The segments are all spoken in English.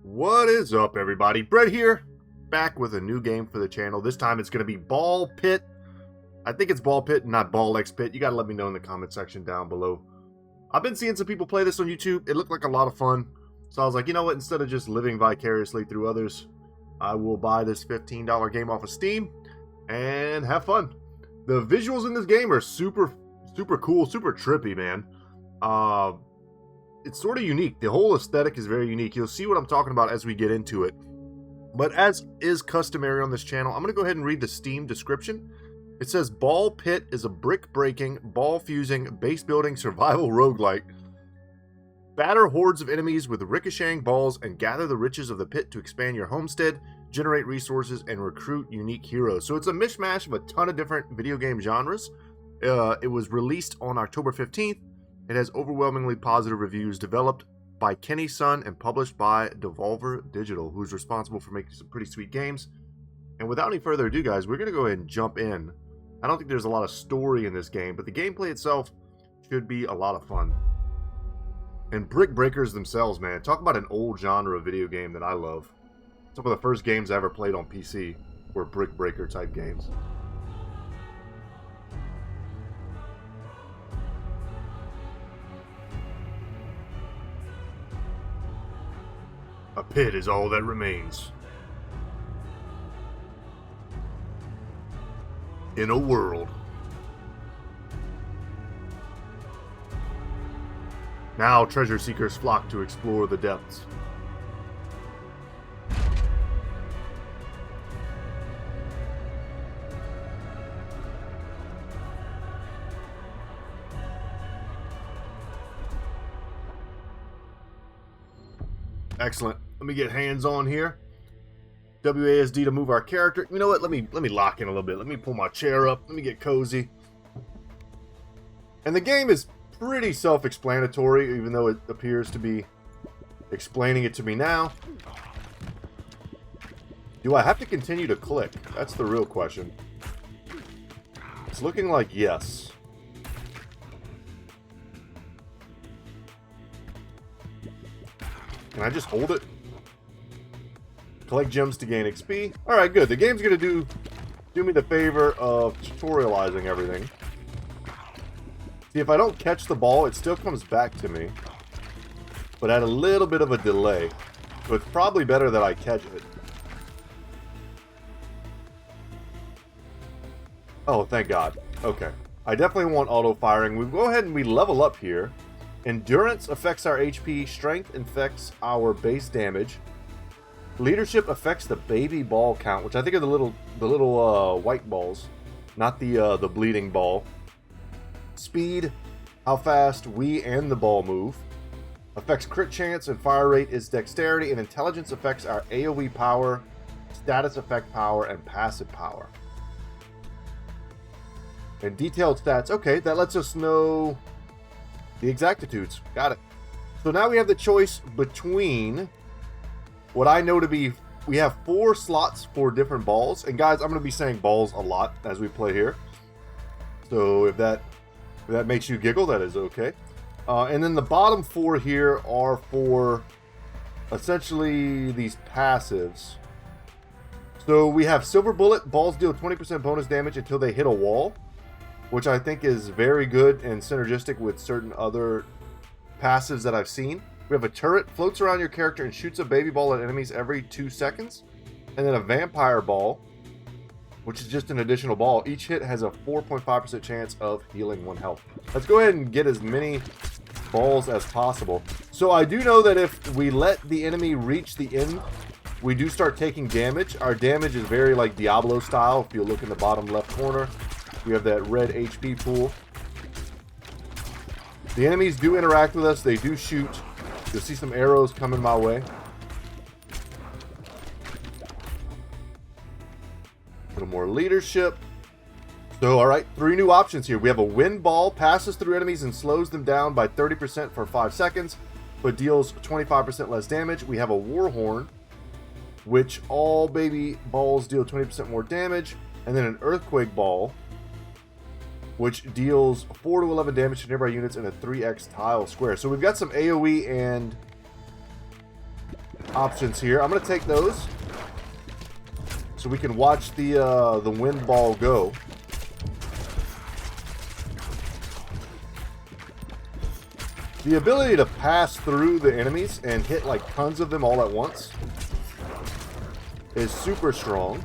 What is up, everybody? Brett here, back with a new game for the channel. This time it's going to be Ball Pit. I think it's Ball Pit, not Ball X Pit. You got to let me know in the comment section down below. I've been seeing some people play this on YouTube. It looked like a lot of fun. So I was like, you know what? Instead of just living vicariously through others, I will buy this $15 game off of Steam and have fun. The visuals in this game are super cool, super trippy, man. It's sort of unique. The whole aesthetic is very unique. You'll see what I'm talking about as we get into it. But as is customary on this channel, I'm going to go ahead and read the Steam description. It says, Ball Pit is a brick-breaking, ball-fusing, base-building survival roguelite. Batter hordes of enemies with ricocheting balls and gather the riches of the pit to expand your homestead, generate resources, and recruit unique heroes. So it's a mishmash of a ton of different video game genres. It was released on October 15th. It has overwhelmingly positive reviews, developed by Kenny Sun and published by Devolver Digital, who's responsible for making some pretty sweet games. And without any further ado, guys, we're going to go ahead and jump in. I don't think there's a lot of story in this game, but the gameplay itself should be a lot of fun. And Brick Breakers themselves, man, talk about an old genre of video game that I love. Some of the first games I ever played on PC were Brick Breaker type games. A pit is all that remains. In a world. Now treasure seekers flock to explore the depths. Excellent. Let me get hands on here. WASD to move our character. You know what? Let me lock in a little bit. Let me pull my chair up. Let me get cozy. And the game is pretty self-explanatory, even though it appears to be explaining it to me now. Do I have to continue to click? That's the real question. It's looking like yes. Can I just hold it? Collect gems to gain XP. Alright, good. The game's going to do me the favor of tutorializing everything. See, if I don't catch the ball, it still comes back to me. But at a little bit of a delay. So it's probably better that I catch it. Oh, thank God. Okay. I definitely want auto-firing. We go ahead and we level up here. Endurance affects our HP. Strength affects our base damage. Leadership affects the baby ball count, which I think are the little white balls, not the bleeding ball. Speed, how fast we and the ball move. Affects crit chance, and fire rate is dexterity, and intelligence affects our AoE power, status effect power, and passive power. And detailed stats. Okay, that lets us know the exactitudes. Got it. So now we have the choice between what I know to be, we have 4 slots for different balls. And guys, I'm going to be saying balls a lot as we play here. So if that makes you giggle, that is okay. And then the bottom 4 here are for essentially these passives. So we have Silver Bullet. Balls deal 20% bonus damage until they hit a wall, which I think is very good and synergistic with certain other passives that I've seen. We have a turret, floats around your character and shoots a baby ball at enemies every 2 seconds. And then a vampire ball, which is just an additional ball. Each hit has a 4.5% chance of healing 1 health. Let's go ahead and get as many balls as possible. So I do know that if we let the enemy reach the end, we do start taking damage. Our damage is very like Diablo style. If you look in the bottom left corner, we have that red HP pool. The enemies do interact with us. They do shoot. You'll see some arrows coming my way. A little more leadership. So, alright, 3 new options here. We have a wind ball, passes through enemies and slows them down by 30% for 5 seconds, but deals 25% less damage. We have a war horn, which all baby balls deal 20% more damage. And then an earthquake ball, which deals 4 to 11 damage to nearby units in a 3x tile square. So we've got some AoE and options here. I'm going to take those so we can watch the wind ball go. The ability to pass through the enemies and hit like tons of them all at once is super strong.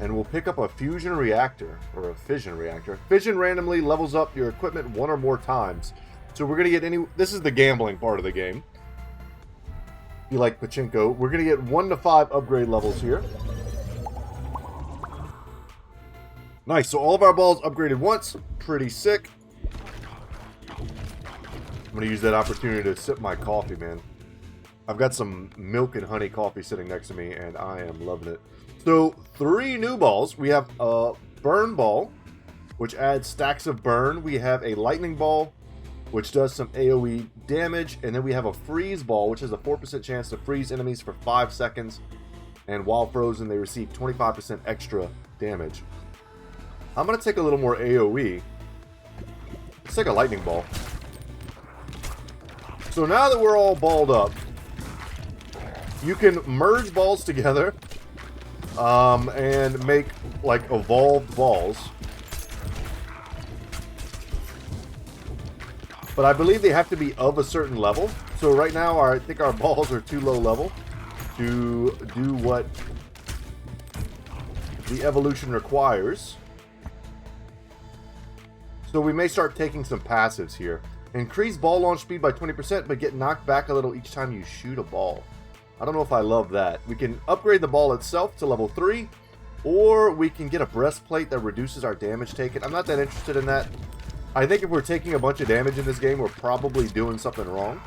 And we'll pick up a fusion reactor, or a fission reactor. Fission randomly levels up your equipment 1 or more times. So we're going to get this is the gambling part of the game. You like pachinko. We're going to get 1 to 5 upgrade levels here. Nice, so all of our balls upgraded once. Pretty sick. I'm going to use that opportunity to sip my coffee, man. I've got some milk and honey coffee sitting next to me, and I am loving it. So, 3 new balls. We have a burn ball, which adds stacks of burn. We have a lightning ball, which does some AoE damage. And then we have a freeze ball, which has a 4% chance to freeze enemies for 5 seconds. And while frozen, they receive 25% extra damage. I'm going to take a little more AoE. Let's take a lightning ball. So now that we're all balled up, you can merge balls together and make like evolved balls. But I believe they have to be of a certain level. So right now I think our balls are too low level to do what the evolution requires. So we may start taking some passives here. Increase ball launch speed by 20%, but get knocked back a little each time you shoot a ball. I don't know if I love that. We can upgrade the ball itself to level 3, or we can get a breastplate that reduces our damage taken. I'm not that interested in that. I think if we're taking a bunch of damage in this game, we're probably doing something wrong.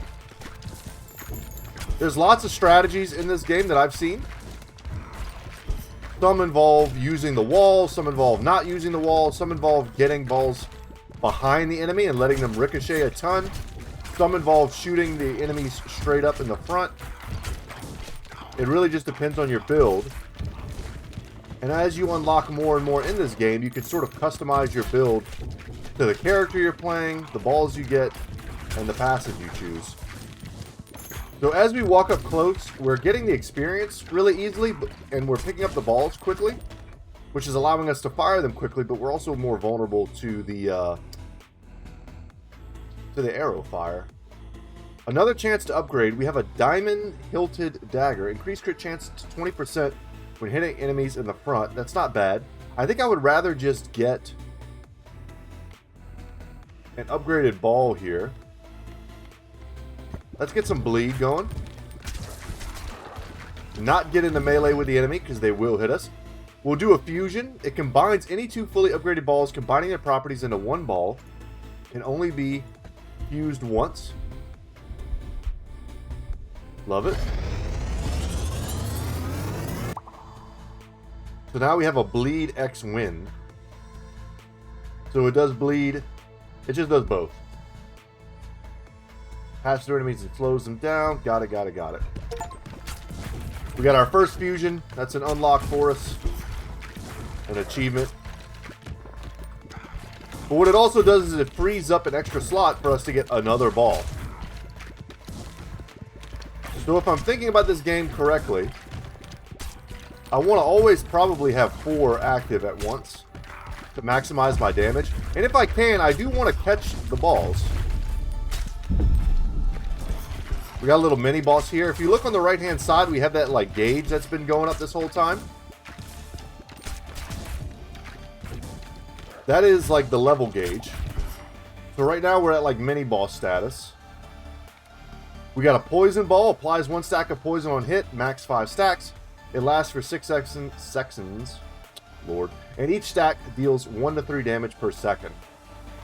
There's lots of strategies in this game that I've seen. Some involve using the wall, some involve not using the wall, some involve getting balls behind the enemy and letting them ricochet a ton. Some involve shooting the enemies straight up in the front. It really just depends on your build. And as you unlock more and more in this game, you can sort of customize your build to the character you're playing, the balls you get, and the passive you choose. So as we walk up close, we're getting the experience really easily, and we're picking up the balls quickly, which is allowing us to fire them quickly, but we're also more vulnerable to the arrow fire. Another chance to upgrade, we have a diamond hilted dagger. Increase crit chance to 20% when hitting enemies in the front. That's not bad. I think I would rather just get an upgraded ball here. Let's get some bleed going. Not get into melee with the enemy because they will hit us. We'll do a fusion. It combines any 2 fully upgraded balls, combining their properties into 1 ball. Can only be fused once. Love it. So now we have a bleed X win. So it does bleed. It just does both. Pass through enemies and slows them down. Got it, got it, got it. We got our first fusion. That's an unlock for us. An achievement. But what it also does is it frees up an extra slot for us to get another ball. So if I'm thinking about this game correctly, I want to always probably have 4 active at once to maximize my damage. And if I can, I do want to catch the balls. We got a little mini boss here. If you look on the right hand side, we have that like gauge that's been going up this whole time. That is like the level gauge. So right now we're at like mini boss status. We got a poison ball. Applies 1 stack of poison on hit. Max 5 stacks. It lasts for 6 seconds. Lord. And each stack deals 1 to 3 damage per second.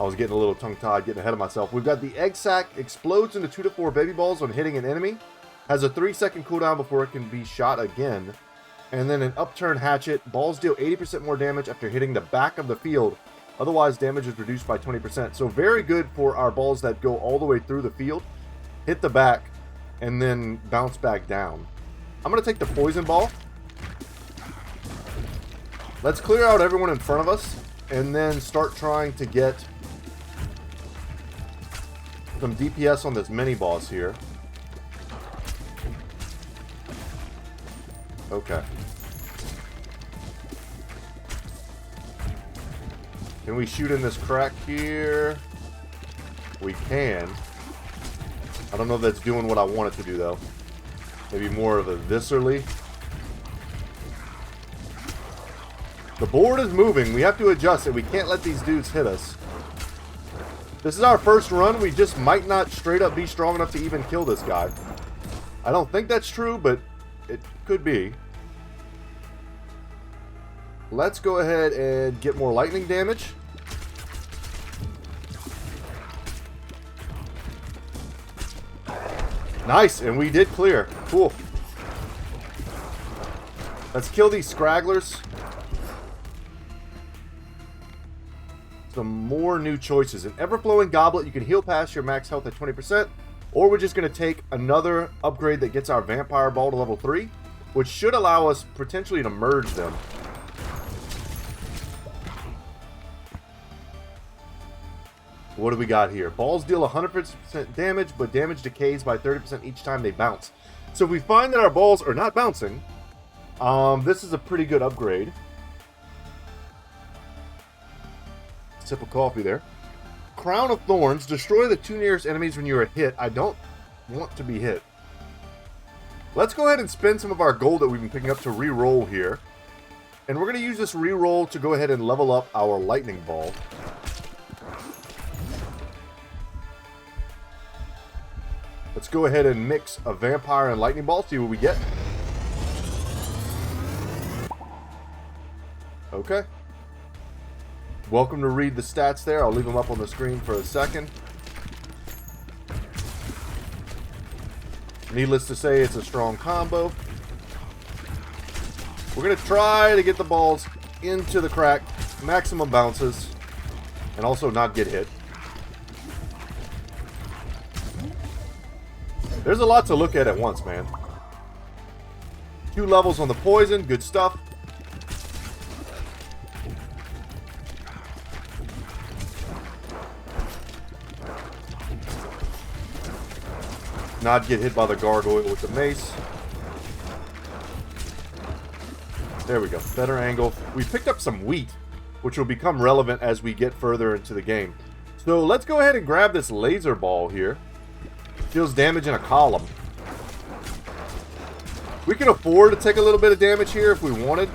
I was getting a little tongue-tied, getting ahead of myself. We've got the egg sac. Explodes into 2 to 4 baby balls on hitting an enemy. Has a 3-second cooldown before it can be shot again. And then an upturn hatchet. Balls deal 80% more damage after hitting the back of the field. Otherwise, damage is reduced by 20%. So very good for our balls that go all the way through the field. Hit the back, and then bounce back down. I'm going to take the poison ball. Let's clear out everyone in front of us, and then start trying to get some DPS on this mini boss here. Okay. Can we shoot in this crack here? We can. I don't know if that's doing what I want it to do, though. Maybe more of a viscerally. The board is moving. We have to adjust it. We can't let these dudes hit us. This is our first run. We just might not straight up be strong enough to even kill this guy. I don't think that's true, but it could be. Let's go ahead and get more lightning damage. Nice, and we did clear. Cool. Let's kill these scragglers. Some more new choices. An ever-flowing goblet. You can heal past your max health at 20%. Or we're just going to take another upgrade that gets our vampire ball to level 3. Which should allow us potentially to merge them. What do we got here? Balls deal 100% damage, but damage decays by 30% each time they bounce. So if we find that our balls are not bouncing, this is a pretty good upgrade. Sip of coffee there. Crown of Thorns. Destroy the 2 nearest enemies when you are hit. I don't want to be hit. Let's go ahead and spend some of our gold that we've been picking up to re-roll here. And we're going to use this re-roll to go ahead and level up our lightning ball. Let's go ahead and mix a vampire and lightning ball, see what we get. Okay. Welcome to read the stats there. I'll leave them up on the screen for a second. Needless to say, it's a strong combo. We're going to try to get the balls into the crack, maximum bounces, and also not get hit. There's a lot to look at once, man. 2 levels on the poison. Good stuff. Not get hit by the gargoyle with the mace. There we go. Better angle. We picked up some wheat, which will become relevant as we get further into the game. So let's go ahead and grab this laser ball here. Deals damage in a column. We can afford to take a little bit of damage here if we wanted,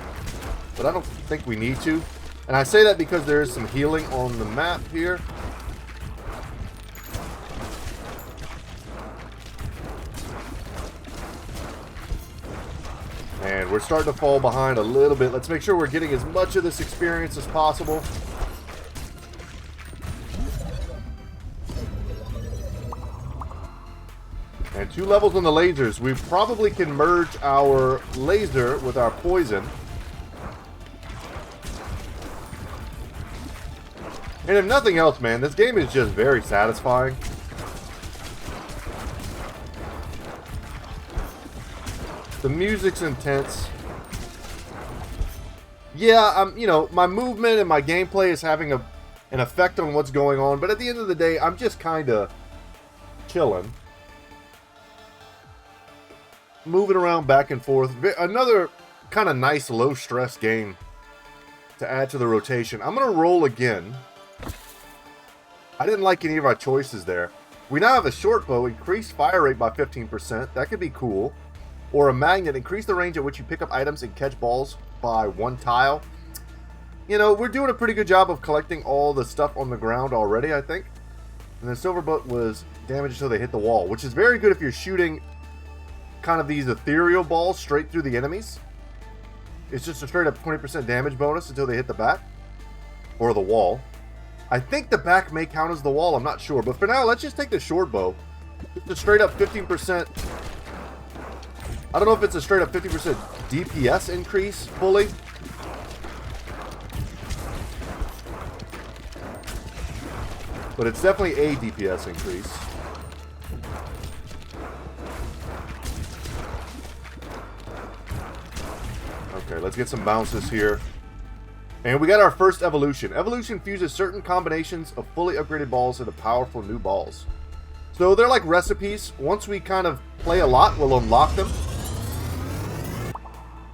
but I don't think we need to. And I say that because there is some healing on the map here. And we're starting to fall behind a little bit. Let's make sure we're getting as much of this experience as possible. And 2 levels on the lasers. We probably can merge our laser with our poison. And if nothing else, man, this game is just very satisfying. The music's intense. Yeah, you know, my movement and my gameplay is having an effect on what's going on, but at the end of the day, I'm just kind of chilling. Moving around back and forth. Another kind of nice low-stress game to add to the rotation. I'm going to roll again. I didn't like any of our choices there. We now have a short bow. Increase fire rate by 15%. That could be cool. Or a magnet. Increase the range at which you pick up items and catch balls by 1 tile. You know, we're doing a pretty good job of collecting all the stuff on the ground already, I think. And the silver boat was damaged until they hit the wall, which is very good if you're shooting kind of these ethereal balls straight through the enemies. It's just a straight up 20% damage bonus until they hit the back or the wall. I think the back may count as the wall, I'm not sure, but for now let's just take the short bow. It's a straight up 15%. I don't know if it's a straight up 50% DPS increase fully. But it's definitely a DPS increase. Okay, let's get some bounces here. And we got our first evolution. Evolution fuses certain combinations of fully upgraded balls into powerful new balls. So they're like recipes. Once we kind of play a lot, we'll unlock them.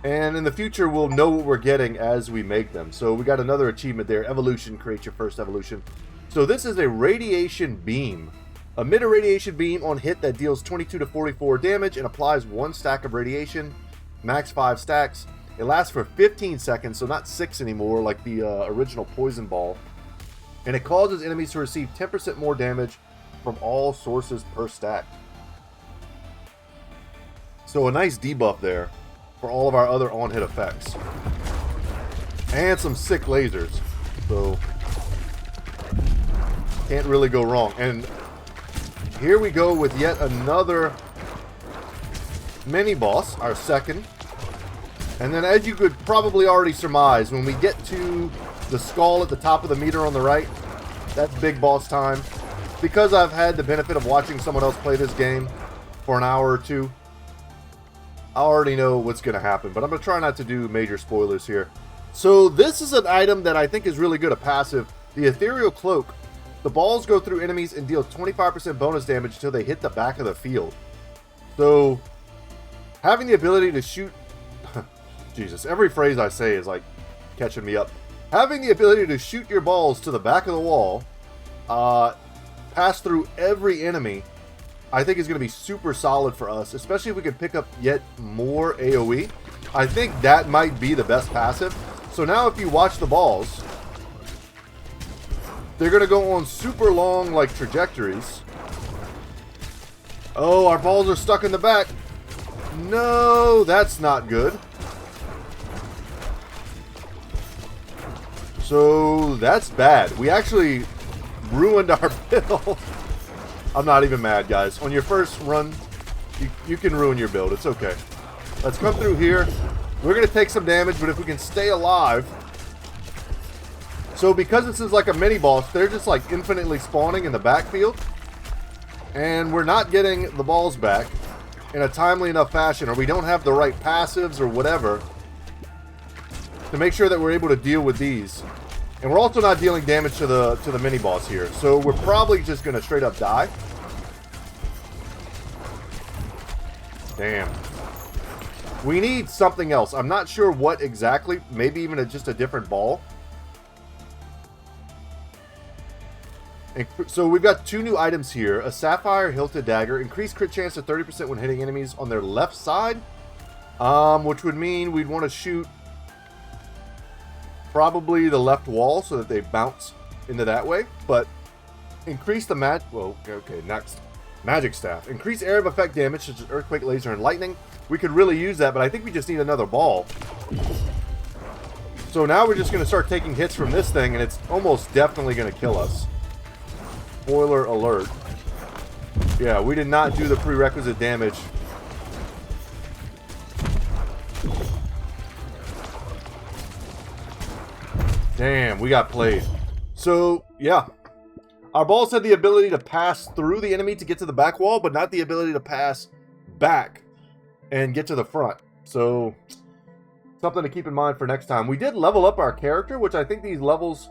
And in the future, we'll know what we're getting as we make them. So we got another achievement there. Evolution, create your first evolution. So this is a radiation beam. Emit a radiation beam on hit that deals 22 to 44 damage and applies 1 stack of radiation. Max 5 stacks. It lasts for 15 seconds, so not 6 anymore like the original poison ball. And it causes enemies to receive 10% more damage from all sources per stack. So a nice debuff there for all of our other on-hit effects. And some sick lasers. So can't really go wrong. And here we go with yet another mini-boss, our second. And then as you could probably already surmise, when we get to the skull at the top of the meter on the right, that's big boss time. Because I've had the benefit of watching someone else play this game for an hour or two, I already know what's going to happen, but I'm going to try not to do major spoilers here. So this is an item that I think is really good, a passive. The Ethereal Cloak. The balls go through enemies and deal 25% bonus damage until they hit the back of the field. So having the ability to shoot... Jesus, every phrase I say is like catching me up. Having the ability to shoot your balls to the back of the wall, pass through every enemy, I think is going to be super solid for us, especially if we can pick up yet more AoE. I think that might be the best passive. So now if you watch the balls, they're going to go on super long like trajectories. Oh, our balls are stuck in the back. No, that's not good. So that's bad. We actually ruined our build. I'm not even mad, guys. On your first run, you can ruin your build. It's okay. Let's come through here. We're going to take some damage, but if we can stay alive... So because this is like a mini-boss, they're just like infinitely spawning in the backfield. And we're not getting the balls back in a timely enough fashion, or we don't have the right passives or whatever to make sure that we're able to deal with these. And we're also not dealing damage to the mini-boss here. So we're probably just going to straight up die. Damn. We need something else. I'm not sure what exactly. Maybe even just a different ball. And so we've got 2 new items here. A Sapphire Hilted Dagger. Increased crit chance to 30% when hitting enemies on their left side. Which would mean we'd want to shoot probably the left wall so that they bounce into that way. But increase the well, okay, next. Magic Staff. Increase area of effect damage such as Earthquake, Laser, and Lightning. We could really use that, but I think we just need another ball. So now we're just going to start taking hits from this thing, and it's almost definitely going to kill us. Spoiler alert. Yeah, we did not do the prerequisite damage. Damn, we got played. So, yeah. Our balls had the ability to pass through the enemy to get to the back wall, but not the ability to pass back and get to the front. So, something to keep in mind for next time. We did level up our character, which I think these levels,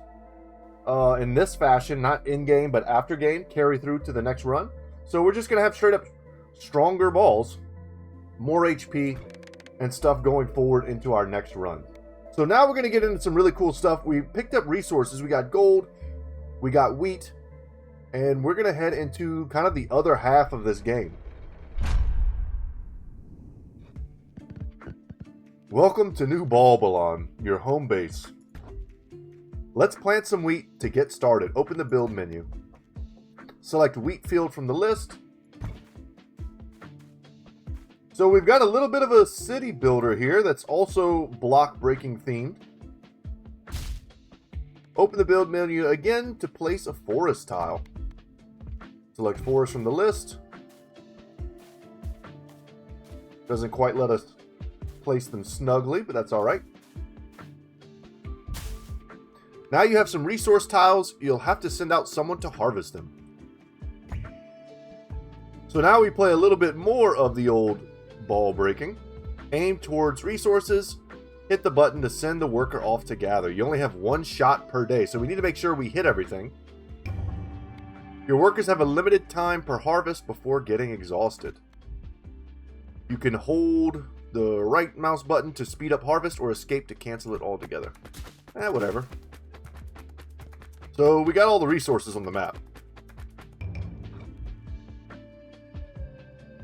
in this fashion, not in-game, but after-game, carry through to the next run. So we're just going to have straight-up stronger balls, more HP, and stuff going forward into our next run. So now we're going to get into some really cool stuff. We picked up resources. We got gold, we got wheat, and we're going to head into kind of the other half of this game. Welcome to New Ballbylon, your home base. Let's plant some wheat to get started. Open the build menu. Select wheat field from the list. So we've got a little bit of a city builder here that's also block breaking themed. Open the build menu again to place a forest tile. Select forest from the list. Doesn't quite let us place them snugly, but that's all right. Now you have some resource tiles. You'll have to send out someone to harvest them. So now we play a little bit more of the old ball breaking. Aim towards resources. Hit the button to send the worker off to gather. You only have 1 shot per day, so we need to make sure we hit everything. Your workers have a limited time per harvest before getting exhausted. You can hold the right mouse button to speed up harvest or escape to cancel it altogether. Whatever. So we got all the resources on the map.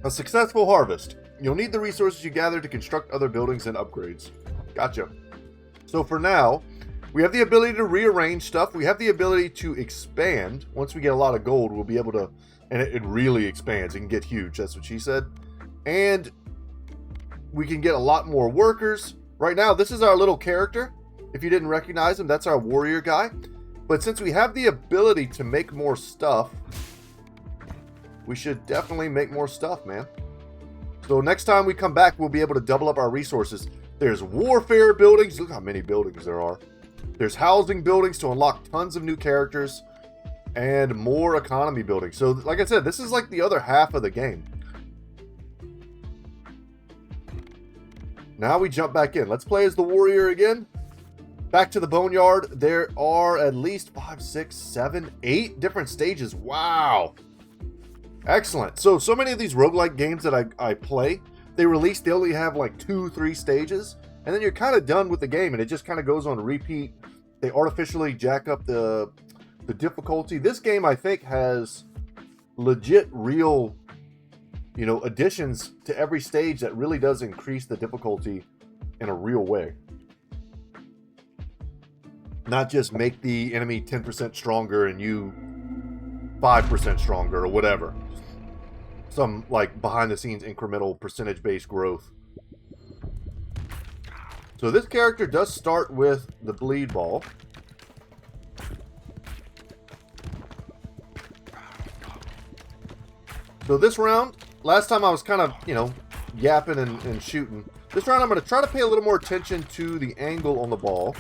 A successful harvest. You'll need the resources you gather to construct other buildings and upgrades. Gotcha. So for now, we have the ability to rearrange stuff. We have the ability to expand. Once we get a lot of gold, we'll be able to... And it really expands. It can get huge. That's what she said. And we can get a lot more workers. Right now, this is our little character. If you didn't recognize him, that's our warrior guy. But since we have the ability to make more stuff, we should definitely make more stuff, man. So next time we come back, we'll be able to double up our resources. There's warfare buildings. Look how many buildings there are. There's housing buildings to unlock tons of new characters. And more economy buildings. So, like I said, this is like the other half of the game. Now we jump back in. Let's play as the warrior again. Back to the boneyard. There are at least 5, 6, 7, 8 different stages. Wow. Excellent. So many of these roguelike games that I play, they only have like 2, 3 stages. And then you're kind of done with the game. And it just kind of goes on repeat. They artificially jack up the difficulty. This game, I think, has legit, real, additions to every stage that really does increase the difficulty in a real way. Not just make the enemy 10% stronger and you 5% stronger or whatever. Some, like, behind-the-scenes incremental percentage-based growth. So this character does start with the bleed ball. So this round, last time I was kind of, yapping and shooting. This round I'm going to try to pay a little more attention to the angle on the ball.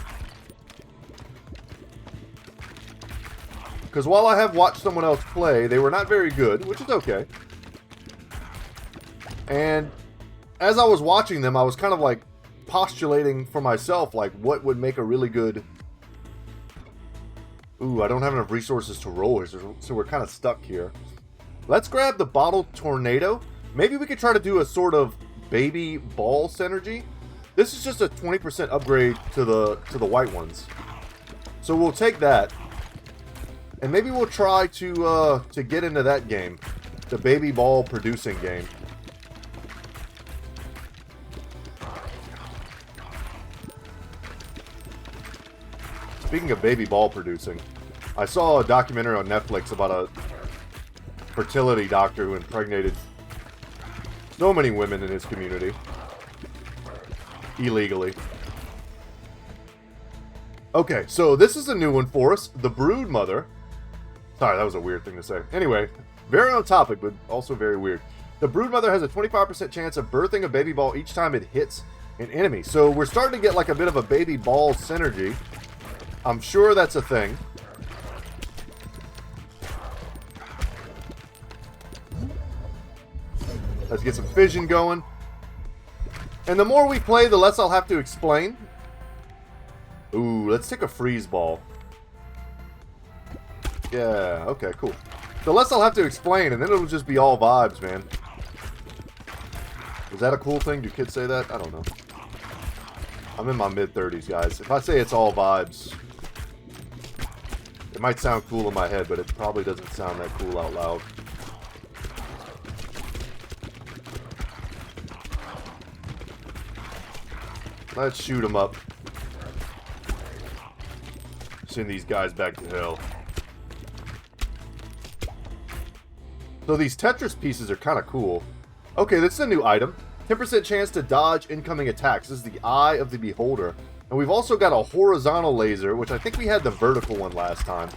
Because while I have watched someone else play, they were not very good, which is okay. And as I was watching them, I was kind of like postulating for myself, like what would make a really good... Ooh, I don't have enough resources to roll here, so we're kind of stuck here. Let's grab the bottle tornado. Maybe we could try to do a sort of baby ball synergy. This is just a 20% upgrade to the white ones. So we'll take that. And maybe we'll try to get into that game. The baby ball producing game. Speaking of baby ball producing, I saw a documentary on Netflix about a fertility doctor who impregnated so many women in his community. Illegally. Okay, so this is a new one for us. The brood mother. Sorry, that was a weird thing to say. Anyway, very on topic, but also very weird. The brood mother has a 25% chance of birthing a baby ball each time it hits an enemy. So we're starting to get like a bit of a baby ball synergy. I'm sure that's a thing. Let's get some fission going. And the more we play, the less I'll have to explain. Ooh, let's take a freeze ball. Yeah, okay, cool. The less I'll have to explain, and then it'll just be all vibes, man. Is that a cool thing? Do kids say that? I don't know. I'm in my mid-30s, guys. If I say it's all vibes, it might sound cool in my head, but it probably doesn't sound that cool out loud. Let's shoot them up. Send these guys back to hell. So these Tetris pieces are kind of cool. Okay, this is a new item. 10% chance to dodge incoming attacks. This is the Eye of the Beholder. And we've also got a horizontal laser, which I think we had the vertical one last time.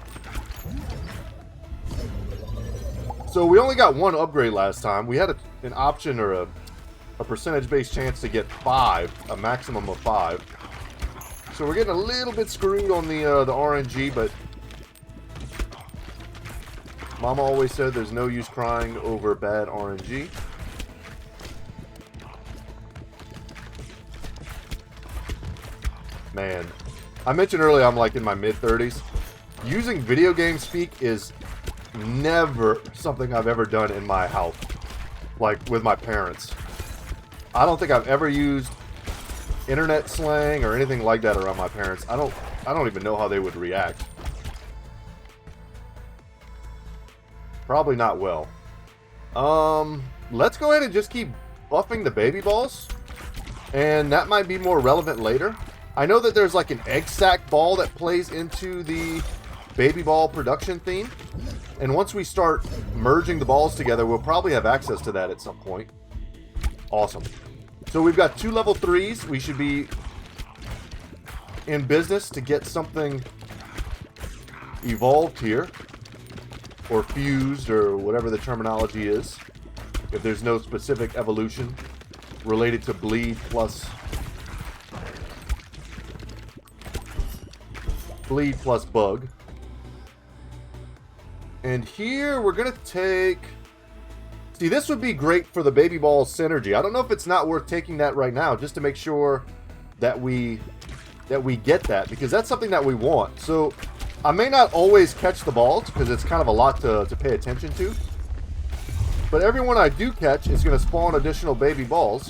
So we only got one upgrade last time. We had an option or a percentage-based chance to get 5, a maximum of 5. So we're getting a little bit screwed on the RNG, but Mama always said there's no use crying over bad RNG. Man, I mentioned earlier I'm like in my mid-30s. Using video game speak is never something I've ever done in my house, like with my parents. I don't think I've ever used internet slang or anything like that around my parents. I don't even know how they would react. Probably not well. Let's go ahead and just keep buffing the baby balls. And that might be more relevant later. I know that there's like an egg sack ball that plays into the baby ball production theme. And once we start merging the balls together, we'll probably have access to that at some point. Awesome. So we've got 2 level 3s. We should be in business to get something evolved here. Or fused, or whatever the terminology is. If there's no specific evolution related to bleed plus bug. And here we're gonna take... See, this would be great for the baby ball synergy. I don't know if it's not worth taking that right now, just to make sure that we get that, because that's something that we want. So I may not always catch the balls, because it's kind of a lot to pay attention to. But every one I do catch is going to spawn additional baby balls.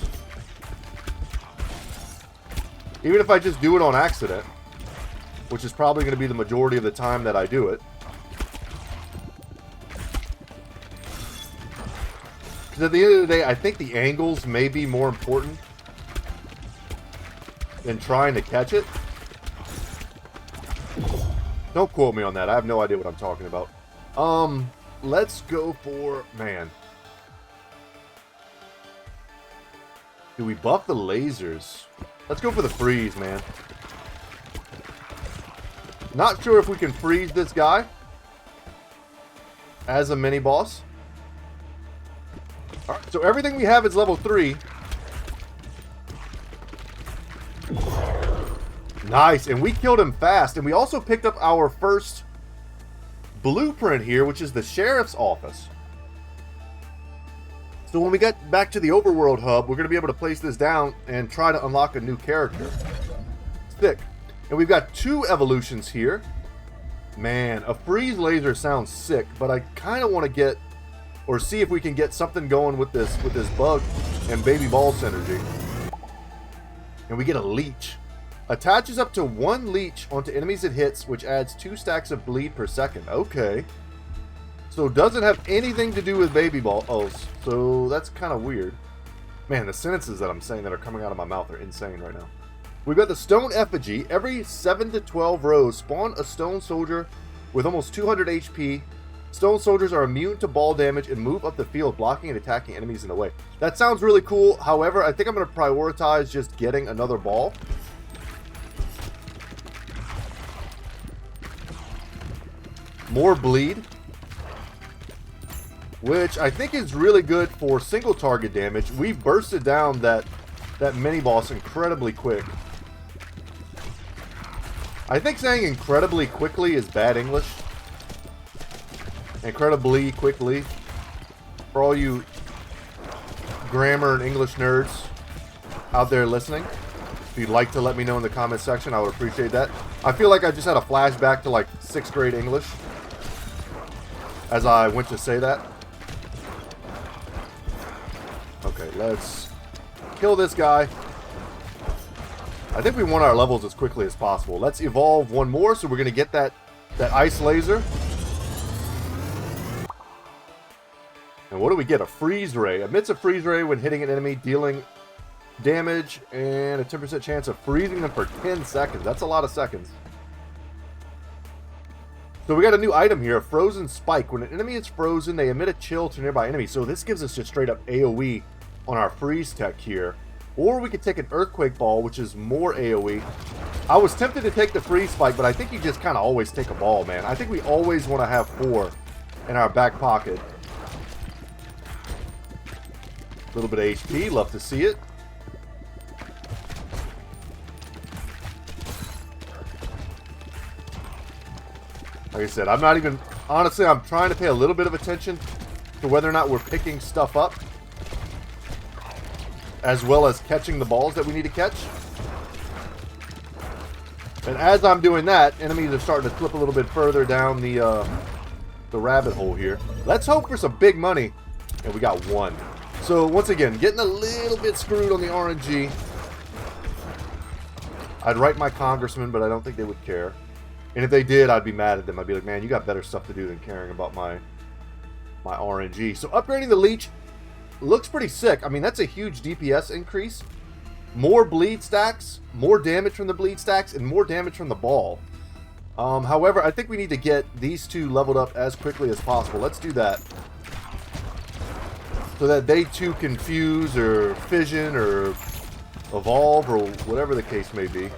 Even if I just do it on accident, which is probably going to be the majority of the time that I do it. Because at the end of the day, I think the angles may be more important than trying to catch it. Don't quote me on that. I have no idea what I'm talking about. Let's go for... Man. Do we buff the lasers? Let's go for the freeze, man. Not sure if we can freeze this guy as a mini-boss. Alright, so everything we have is level 3. Nice, and we killed him fast. And we also picked up our first blueprint here, which is the sheriff's office. So when we get back to the overworld hub, we're going to be able to place this down and try to unlock a new character. Sick. And we've got 2 evolutions here. Man, a freeze laser sounds sick, but I kind of want to get, or see if we can get something going with this bug and baby ball synergy. And we get a leech. Attaches up to 1 leech onto enemies it hits, which adds 2 stacks of bleed per second. Okay. So doesn't have anything to do with baby balls. So that's kind of weird. Man, the sentences that I'm saying that are coming out of my mouth are insane right now. We've got the stone effigy. Every 7 to 12 rows spawn a stone soldier with almost 200 HP. Stone soldiers are immune to ball damage and move up the field, blocking and attacking enemies in the way. That sounds really cool. However, I think I'm going to prioritize just getting another ball. More bleed, which I think is really good for single target damage. We bursted down that mini boss incredibly quick. I think saying incredibly quickly is bad English. Incredibly quickly. For all you grammar and English nerds out there listening, if you'd like to let me know in the comment section, I would appreciate that. I feel like I just had a flashback to like 6th grade English as I went to say that. Okay, let's kill this guy. I think we want our levels as quickly as possible. Let's evolve one more, so we're going to get that ice laser. And what do we get? A freeze ray. Emits a freeze ray when hitting an enemy, dealing damage and a 10% chance of freezing them for 10 seconds. That's a lot of seconds. So we got a new item here, a frozen spike. When an enemy is frozen, they emit a chill to nearby enemies. So this gives us just straight up AoE on our freeze tech here. Or we could take an earthquake ball, which is more AoE. I was tempted to take the freeze spike, but I think you just kind of always take a ball, man. I think we always want to have 4 in our back pocket. A little bit of HP, love to see it. Like I said, I'm not even... Honestly, I'm trying to pay a little bit of attention to whether or not we're picking stuff up, as well as catching the balls that we need to catch. And as I'm doing that, enemies are starting to slip a little bit further down the rabbit hole here. Let's hope for some big money. And we got 1. So So, once again, getting a little bit screwed on the RNG. I'd write my congressman, but I don't think they would care. And if they did, I'd be mad at them. I'd be like, man, you got better stuff to do than caring about my RNG. So, upgrading the leech looks pretty sick. I mean, that's a huge DPS increase. More bleed stacks, more damage from the bleed stacks, and more damage from the ball. However, I think we need to get these two leveled up as quickly as possible. Let's do that. So that they too can fuse or fission or evolve or whatever the case may be.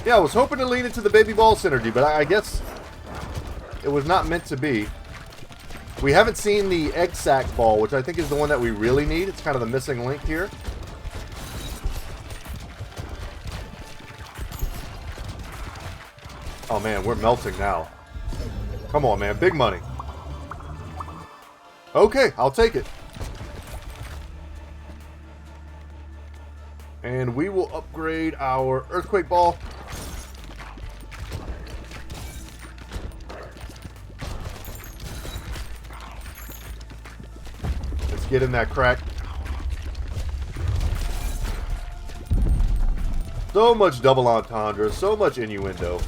Yeah, I was hoping to lean into the baby ball synergy, but I guess it was not meant to be. We haven't seen the egg sac ball, which I think is the one that we really need. It's kind of the missing link here. Oh man, we're melting now. Come on, man. Big money. Okay, I'll take it. And we will upgrade our earthquake ball. Let's get in that crack. So much double entendre, so much innuendo.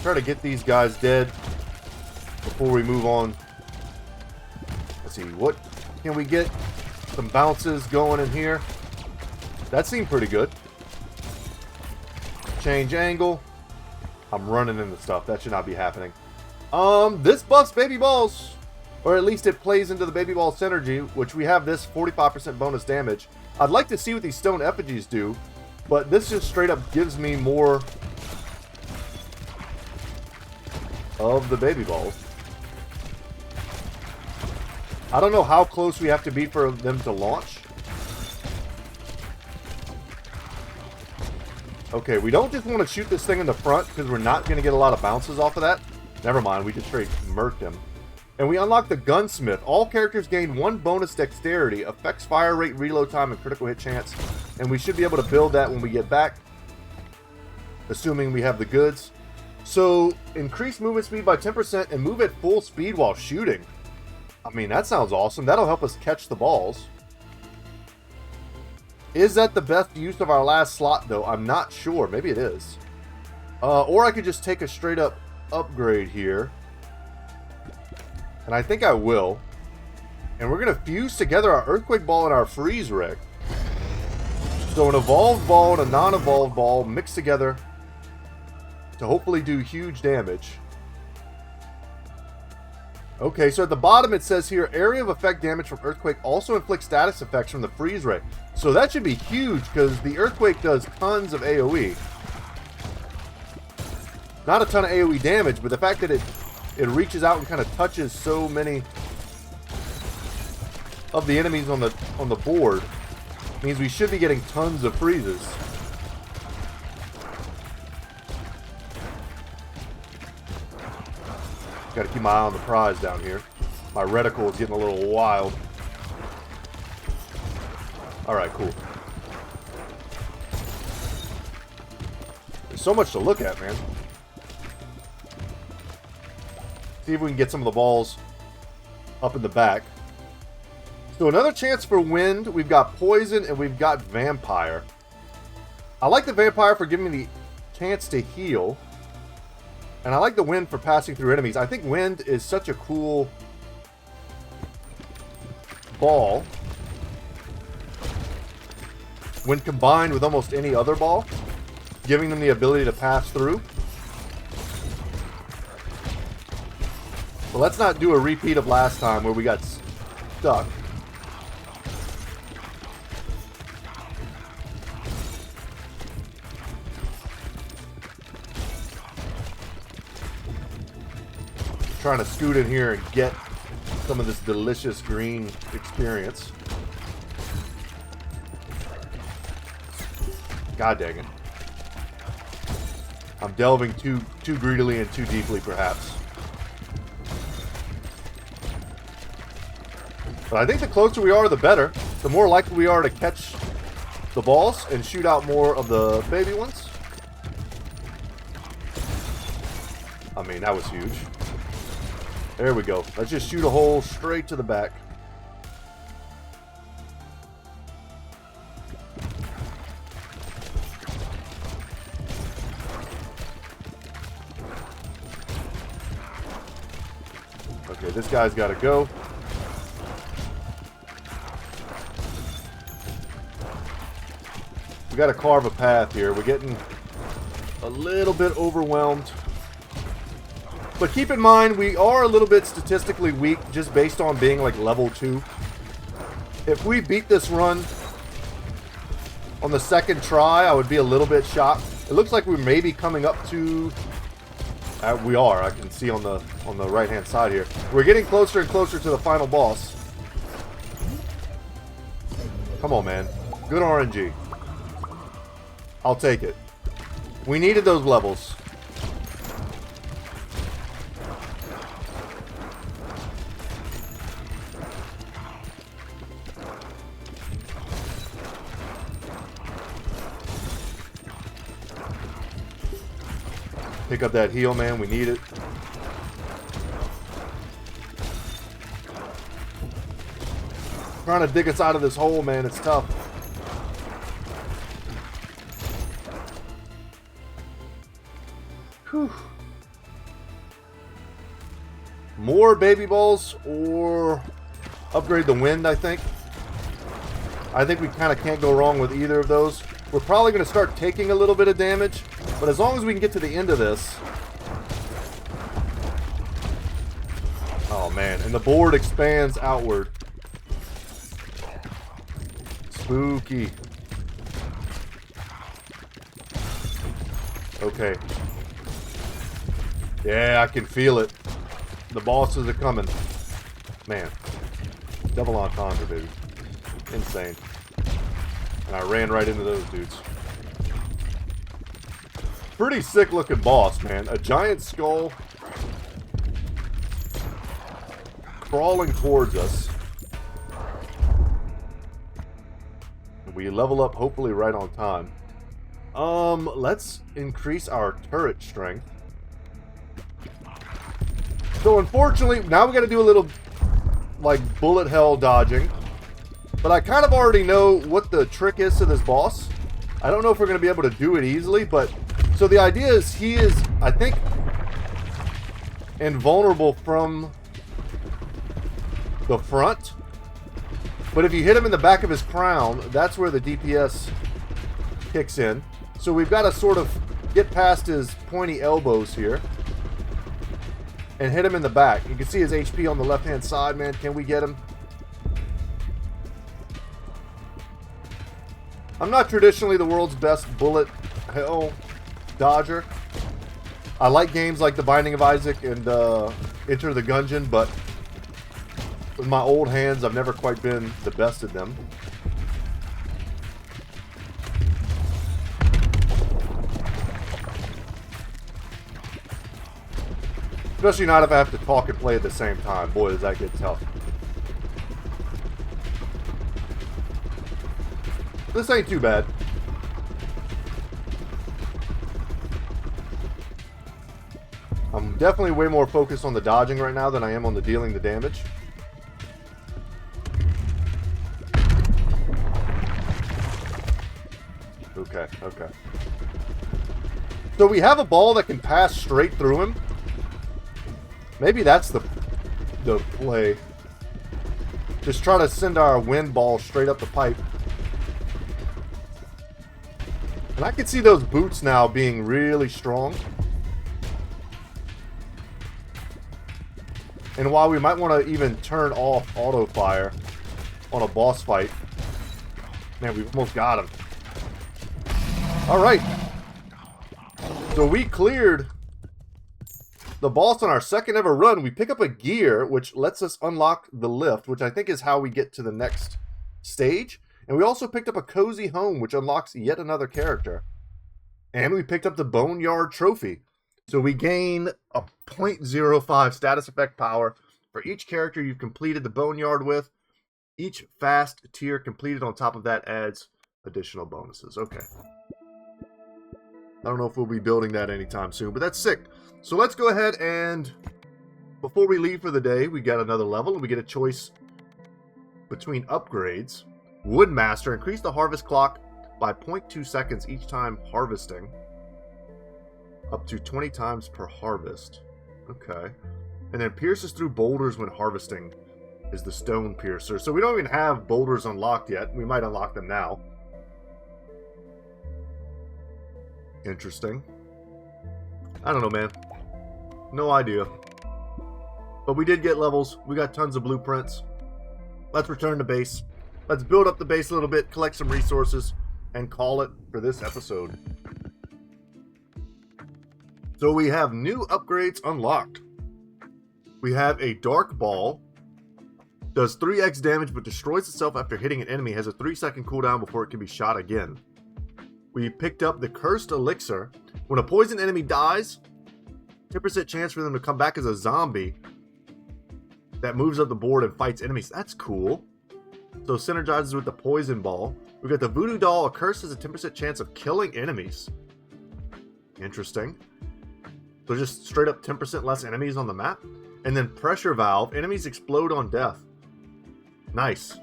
Try to get these guys dead before we move on. Let's see, what can we get? Some bounces going in here. That seemed pretty good. Change angle. I'm running into stuff. That should not be happening. This buffs baby balls. Or at least it plays into the baby ball synergy, which we have this 45% bonus damage. I'd like to see what these stone effigies do, but this just straight up gives me more of the baby balls. I don't know how close we have to be for them to launch. Okay, we don't just want to shoot this thing in the front because we're not going to get a lot of bounces off of that. Never mind, we just straight murked him. And we unlock the gunsmith. All characters gain 1 bonus dexterity, affects fire rate, reload time, and critical hit chance. And we should be able to build that when we get back, assuming we have the goods. So, increase movement speed by 10% and move at full speed while shooting. I mean, that sounds awesome. That'll help us catch the balls. Is that the best use of our last slot, though? I'm not sure. Maybe it is. Or I could just take a straight up upgrade here. And I think I will. And we're going to fuse together our earthquake ball and our freeze ray. So an evolved ball and a non-evolved ball mixed together to hopefully do huge damage. Okay, so at the bottom it says here, area of effect damage from earthquake also inflicts status effects from the freeze ray. So that should be huge because the earthquake does tons of AoE. Not a ton of AoE damage, but the fact that it reaches out and kind of touches so many of the enemies on the board means we should be getting tons of freezes. Got to keep my eye on the prize down here. My reticle is getting a little wild. Alright, cool. There's so much to look at, man. See if we can get some of the balls up in the back. So another chance for wind. We've got poison and we've got vampire. I like the vampire for giving me the chance to heal. And I like the wind for passing through enemies. I think wind is such a cool ball when combined with almost any other ball, giving them the ability to pass through. But let's not do a repeat of last time where we got stuck. Trying to scoot in here and get some of this delicious green experience. God dang it. I'm delving too greedily and too deeply, perhaps. But I think the closer we are, the better. The more likely we are to catch the balls and shoot out more of the baby ones. I mean, that was huge. There we go. Let's just shoot a hole straight to the back. Okay, this guy's got to go. We got to carve a path here. We're getting a little bit overwhelmed. But keep in mind, we are a little bit statistically weak just based on being like level 2. If we beat this run on the second try, I would be a little bit shocked. It looks like we may be coming up to... we are. I can see on the right-hand side here. We're getting closer and closer to the final boss. Come on, man. Good RNG. I'll take it. We needed those levels. Pick up that heal, man. We need it. Trying to dig us out of this hole, man. It's tough. Whew. More baby balls or upgrade the wind, I think. I think we kind of can't go wrong with either of those. We're probably going to start taking a little bit of damage, but as long as we can get to the end of this... Oh, man. And the board expands outward. Spooky. Okay. Yeah, I can feel it. The bosses are coming. Man. Double entendre, baby. Insane. And I ran right into those dudes. Pretty sick looking boss, man. A giant skull crawling towards us. We level up hopefully right on time. Let's increase our turret strength. So unfortunately, now we got to do a little like bullet hell dodging. But I kind of already know what the trick is to this boss. I don't know if we're going to be able to do it easily, but... So the idea is he is, I think, invulnerable from the front. But if you hit him in the back of his crown, that's where the DPS kicks in. So we've got to sort of get past his pointy elbows here. And hit him in the back. You can see his HP on the left-hand side, man. Can we get him? I'm not traditionally the world's best bullet hell dodger. I like games like The Binding of Isaac and Enter the Gungeon, but with my old hands, I've never quite been the best at them. Especially not if I have to talk and play at the same time. Boy, does that get tough. This ain't too bad. I'm definitely way more focused on the dodging right now than I am on the dealing the damage. Okay, okay. So we have a ball that can pass straight through him. Maybe that's the play. Just try to send our wind ball straight up the pipe. And I can see those boots now being really strong. And while we might want to even turn off auto fire on a boss fight, man, we've almost got him. Alright. So we cleared the boss on our second ever run. We pick up a gear, which lets us unlock the lift, which I think is how we get to the next stage. And we also picked up a cozy home, which unlocks yet another character. And we picked up the Boneyard Trophy. So we gain a 0.05 status effect power for each character you've completed the Boneyard with. Each fast tier completed on top of that adds additional bonuses. Okay. I don't know if we'll be building that anytime soon, but that's sick. So let's go ahead and, before we leave for the day, we got another level and we get a choice between upgrades. Woodmaster, increase the harvest clock by 0.2 seconds each time harvesting. Up to 20 times per harvest. Okay. And then pierces through boulders when harvesting is the stone piercer. So we don't even have boulders unlocked yet. We might unlock them now. Interesting. I don't know, man. No idea. But we did get levels. We got tons of blueprints. Let's return to base. Let's build up the base a little bit, collect some resources, and call it for this episode. So we have new upgrades unlocked. We have a Dark Ball. Does 3x damage but destroys itself after hitting an enemy. Has a 3-second cooldown before it can be shot again. We picked up the Cursed Elixir. When a poison enemy dies, 10% chance for them to come back as a zombie that moves up the board and fights enemies. That's cool. So synergizes with the Poison Ball. We got the Voodoo Doll. A curse has a 10% chance of killing enemies. Interesting. So just straight up 10% less enemies on the map. And then Pressure Valve. Enemies explode on death. Nice.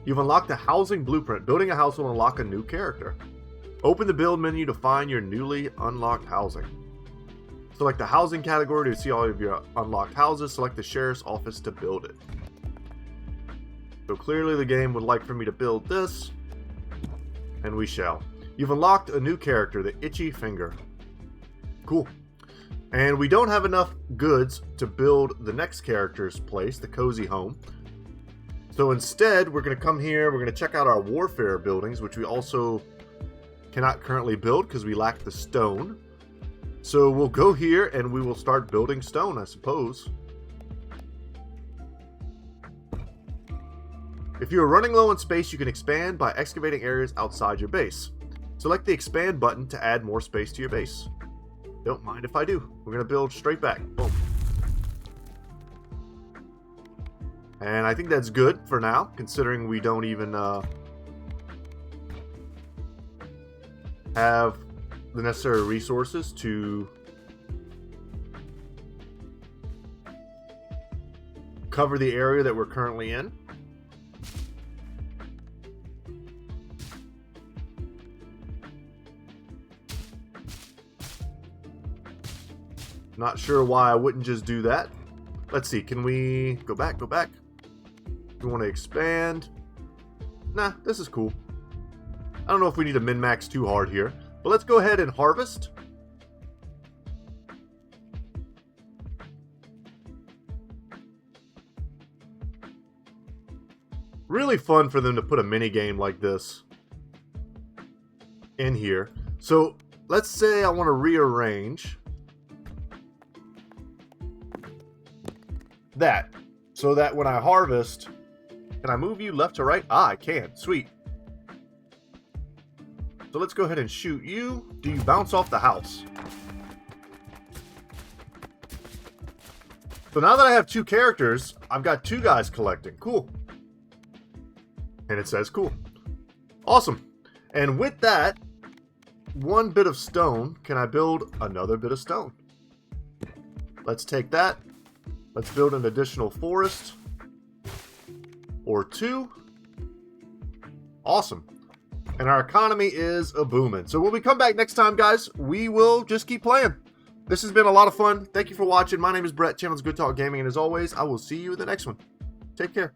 You've unlocked the Housing Blueprint. Building a house will unlock a new character. Open the build menu to find your newly unlocked housing. Select the housing category to see all of your unlocked houses. Select the sheriff's office to build it. So clearly the game would like for me to build this. And we shall. You've unlocked a new character, the Itchy Finger. Cool. And we don't have enough goods to build the next character's place, the Cozy Home. So instead, we're going to come here, we're going to check out our warfare buildings, which we also cannot currently build because we lack the stone. So we'll go here and we will start building stone, I suppose. If you're running low on space, you can expand by excavating areas outside your base. Select the expand button to add more space to your base. Don't mind if I do. We're going to build straight back. Boom. And I think that's good for now, considering we don't even have the necessary resources to cover the area that we're currently in. Not sure why I wouldn't just do that. Let's see, can we go back, We want to expand. Nah, this is cool. I don't know if we need to min-max too hard here, but let's go ahead and harvest. Really fun for them to put a mini game like this in here. So let's say I want to rearrange that so that when I harvest, can I move you left to right? Ah, I can. Sweet. So let's go ahead and shoot you. Do you bounce off the house? So now that I have two characters, I've got two guys collecting. Cool. And it says cool. Awesome. And with that, one bit of stone, can I build another bit of stone? Let's take that. Let's build an additional forest. Or two. Awesome. And our economy is a booming. So when we come back next time, guys, we will just keep playing. This has been a lot of fun. Thank you for watching. My name is Brett, channel's Good Talk Gaming, and as always, I will see you in the next one. Take care.